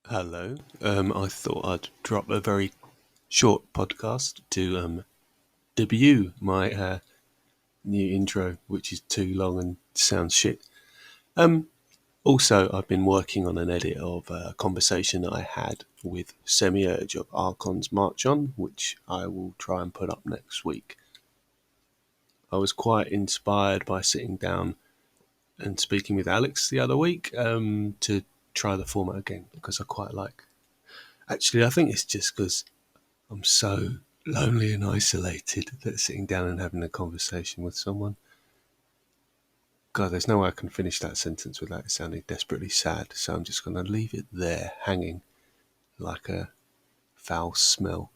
Hello. I thought I'd drop a very short podcast to debut my new intro, which is too long and sounds shit. Also, I've been working on an edit of a conversation I had with Semiurge of Archon's March On, which I will try and put up next week. I was quite inspired by sitting down and speaking with Alex the other week to try the format again, because I quite like. Actually, I think it's just because I'm so lonely and isolated that sitting down and having a conversation with someone. God, there's no way I can finish that sentence without it sounding desperately sad, so I'm just going to leave it there, hanging like a foul smell.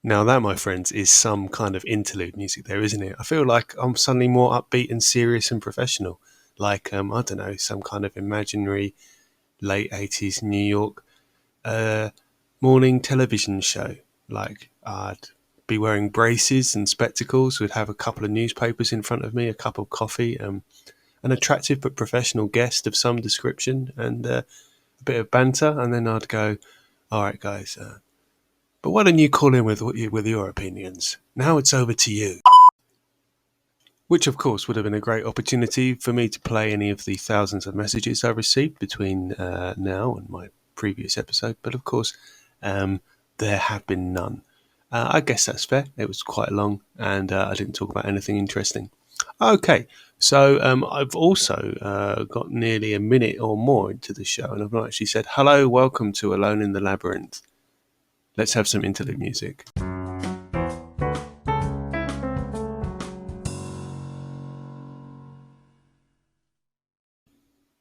Now that, my friends, is some kind of interlude music there, isn't it? I feel like I'm suddenly more upbeat and serious and professional. Like, I don't know, some kind of imaginary late 80s New York morning television show. Like, I'd be wearing braces and spectacles, would have a couple of newspapers in front of me, a cup of coffee, an attractive but professional guest of some description, and a bit of banter, and then I'd go, all right, guys, but why don't you call in with your opinions? Now it's over to you. Which, of course, would have been a great opportunity for me to play any of the thousands of messages I received between now and my previous episode. But, of course, there have been none. I guess that's fair. It was quite long, and I didn't talk about anything interesting. Okay, so I've also got nearly a minute or more into the show, and I've not actually said, hello, welcome to Alone in the Labyrinth. Let's have some interlude music.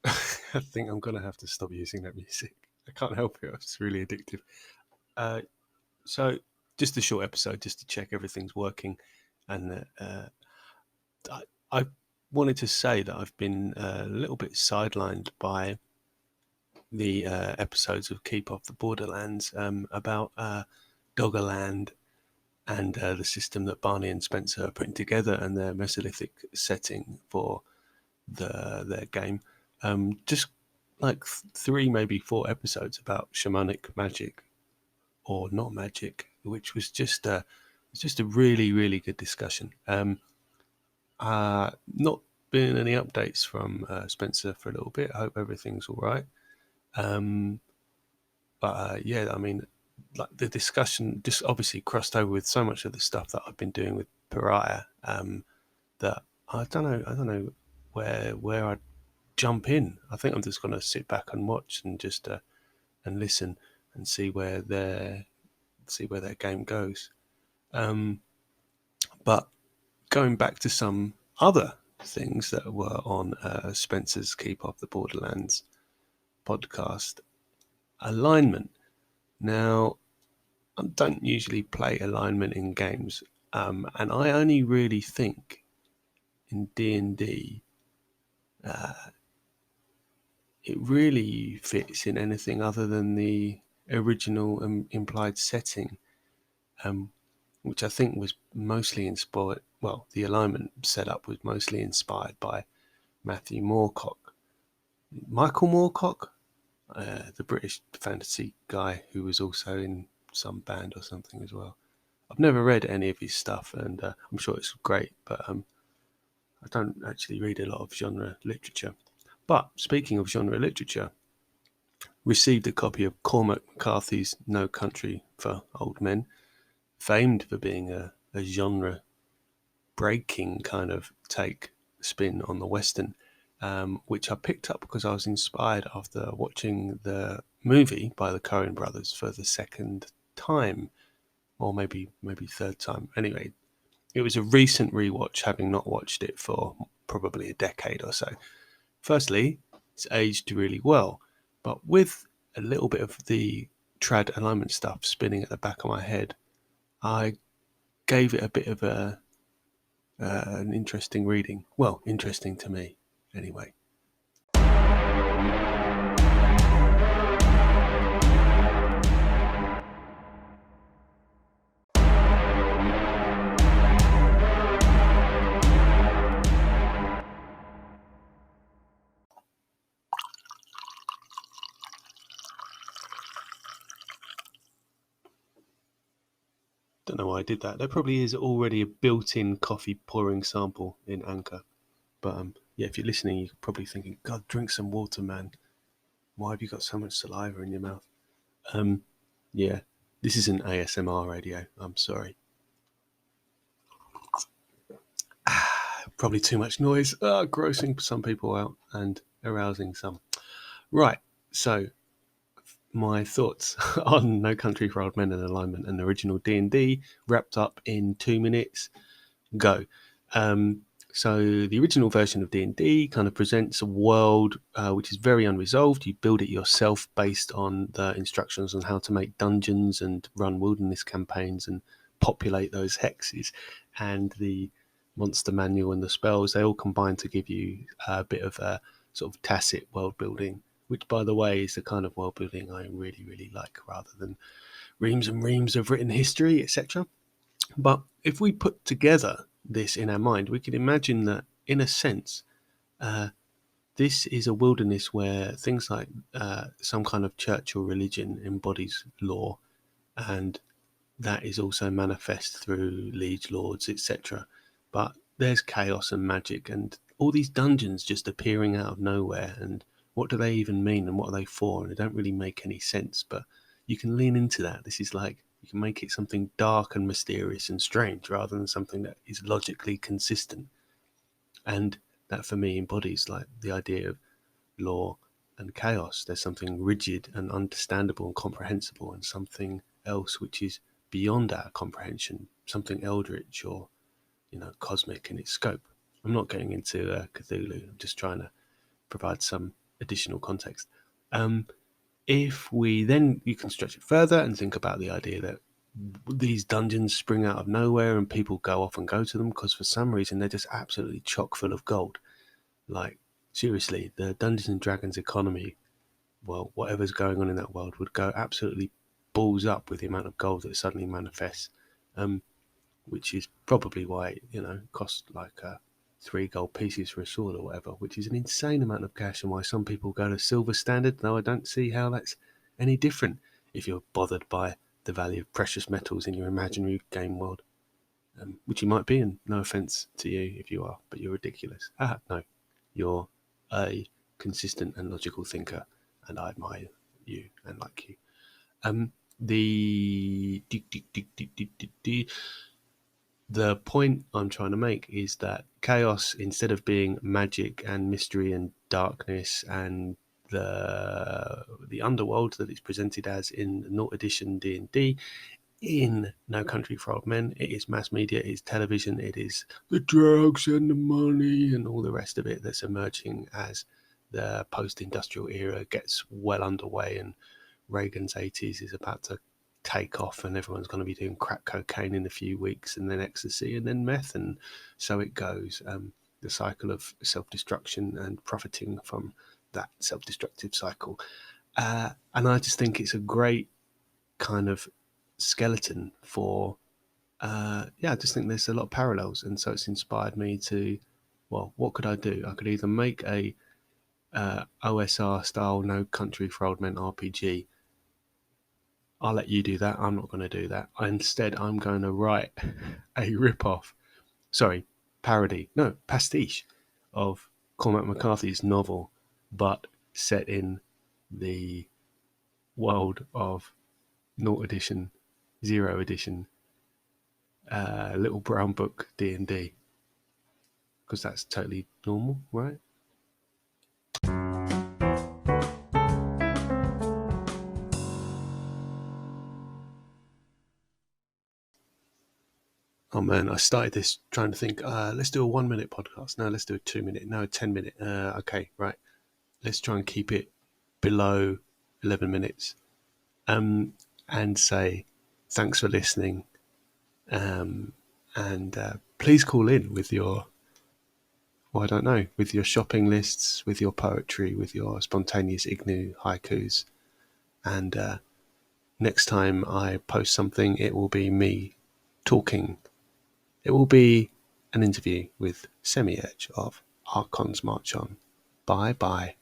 I think I'm going to have to stop using that music. I can't help it. It's really addictive. So just a short episode just to check everything's working. And I wanted to say that I've been a little bit sidelined by the episodes of Keep Off the Borderlands about Doggerland and the system that Barney and Spencer are putting together and their Mesolithic setting for their game. Just like 3, maybe 4 episodes about shamanic magic or not magic, which was just a really, really good discussion. Not been any updates from Spencer for a little bit. I hope everything's all right. Yeah, I mean, like the discussion just obviously crossed over with so much of the stuff that I've been doing with Pariah that I don't know where I'd jump in. I think I'm just going to sit back and watch and just and listen and see where their game goes. But going back to some other things that were on Spencer's Keep Off the Borderlands podcast, alignment. Now, I don't usually play alignment in games, and I only really think in D&D it really fits in anything other than the original implied setting, which I think was mostly inspired. Well, the alignment setup was mostly inspired by Matthew Moorcock, Michael Moorcock, the British fantasy guy who was also in some band or something as well. I've never read any of his stuff, and I'm sure it's great, but I don't actually read a lot of genre literature. But speaking of genre literature, received a copy of Cormac McCarthy's No Country for Old Men, famed for being a genre-breaking kind of spin on the Western, which I picked up because I was inspired after watching the movie by the Coen brothers for the second time, or maybe third time. Anyway, it was a recent rewatch, having not watched it for probably a decade or so. Firstly, it's aged really well, but with a little bit of the trad alignment stuff spinning at the back of my head, I gave it a bit of an interesting reading. Well, interesting to me, anyway. Don't know why I did that. There probably is already a built-in coffee pouring sample in Anchor. But yeah, if you're listening, you're probably thinking, God, drink some water, man. Why have you got so much saliva in your mouth? Yeah, this isn't ASMR radio. I'm sorry. Probably too much noise, grossing some people out and arousing some. Right, so my thoughts on No Country for Old Men and Alignment and original D&D wrapped up in 2 minutes. Go. So the original version of D&D kind of presents a world which is very unresolved. You build it yourself based on the instructions on how to make dungeons and run wilderness campaigns and populate those hexes. And the monster manual and the spells, they all combine to give you a bit of a sort of tacit world building, which, by the way, is the kind of world building I really, really like, rather than reams and reams of written history, etc. But if we put together this in our mind, we can imagine that, in a sense, this is a wilderness where things like some kind of church or religion embodies law, and that is also manifest through liege lords, etc. But there's chaos and magic and all these dungeons just appearing out of nowhere, and what do they even mean and what are they for? And they don't really make any sense, but you can lean into that. This is like, you can make it something dark and mysterious and strange rather than something that is logically consistent. And that, for me, embodies like the idea of law and chaos. There's something rigid and understandable and comprehensible, and something else which is beyond our comprehension, something eldritch or, cosmic in its scope. I'm not getting into Cthulhu. I'm just trying to provide some additional context. If we then, you can stretch it further and think about the idea that these dungeons spring out of nowhere and people go off and go to them because for some reason they're just absolutely chock full of gold. Like, seriously, the Dungeons and Dragons economy, well, whatever's going on in that world would go absolutely balls up with the amount of gold that suddenly manifests, which is probably why it costs like 3 gold pieces for a sword or whatever, which is an insane amount of cash, and why some people go to silver standard, though I don't see how that's any different if you're bothered by the value of precious metals in your imaginary game world, which you might be, and no offense to you if you are, but you're ridiculous. No, you're a consistent and logical thinker, and I admire you and like you. The point I'm trying to make is that chaos, instead of being magic and mystery and darkness and the underworld that it's presented as in the Naught Edition D&D, in No Country for Old Men, it is mass media, it is television, it is the drugs and the money and all the rest of it that's emerging as the post-industrial era gets well underway, and Reagan's 80s is about to take off, and everyone's going to be doing crack cocaine in a few weeks, and then ecstasy, and then meth, and so it goes. The cycle of self-destruction and profiting from that self-destructive cycle. And I just think it's a great kind of skeleton for I just think there's a lot of parallels, and so it's inspired me to, well, what could I do? I could either make a OSR style No Country for Old Men RPG. I'll let you do that. I'm not going to do that. Instead, I'm going to write a pastiche of Cormac McCarthy's novel, but set in the world of Naught Edition, Zero Edition, Little Brown Book D&D, because that's totally normal, right? Oh man, I started this trying to think, let's do a 1 minute podcast. No, let's do a 2 minute. No, a 10 minute. Okay, right. Let's try and keep it below 11 minutes. And say thanks for listening. And please call in with your, well, I don't know, with your shopping lists, with your poetry, with your spontaneous Ignu haikus. And next time I post something, it will be me talking. It will be an interview with Semiurge of Archon's March On. Bye bye.